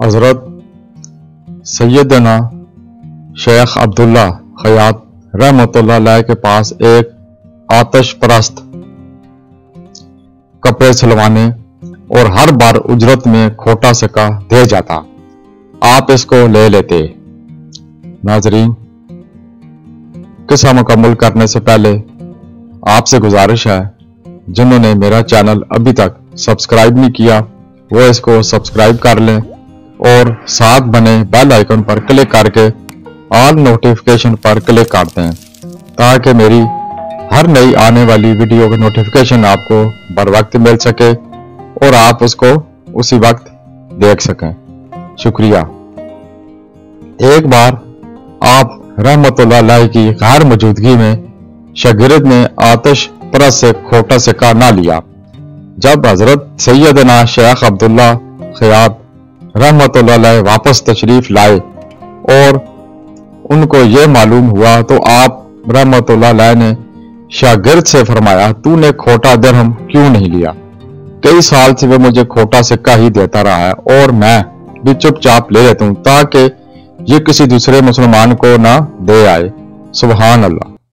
حضرت سیدنا شیخ عبداللہ خیاط رحمۃ اللہ علیہ کے پاس ایک آتش پرست کپڑے سلوانے اور ہر بار اجرت میں کھوٹا سکہ دے جاتا، آپ اس کو لے لیتے۔ ناظرین، قصہ مکمل کرنے سے پہلے آپ سے گزارش ہے، جنہوں نے میرا چینل ابھی تک سبسکرائب نہیں کیا وہ اس کو سبسکرائب کر لیں اور ساتھ بنے بیل آئیکن پر کلک کر کے آل نوٹیفیکیشن پر کلک کر دیں تاکہ میری ہر نئی آنے والی ویڈیو کی نوٹیفیکیشن آپ کو بر وقت مل سکے اور آپ اس کو اسی وقت دیکھ سکیں۔ شکریہ۔ ایک بار آپ رحمت اللہ علیہ کی غیر موجودگی میں شاگرد نے آتش پرست سے کھوٹا سکہ نہ لیا۔ جب حضرت سیدنا شیخ عبداللہ خیاط رحمت اللہ علیہ واپس تشریف لائے اور ان کو یہ معلوم ہوا تو آپ رحمت اللہ علیہ نے شاگرد سے فرمایا، تو نے کھوٹا درہم کیوں نہیں لیا؟ کئی سال سے وہ مجھے کھوٹا سکہ ہی دیتا رہا ہے اور میں بھی چپ چاپ لے لیتا ہوں تاکہ یہ کسی دوسرے مسلمان کو نہ دے آئے۔ سبحان اللہ۔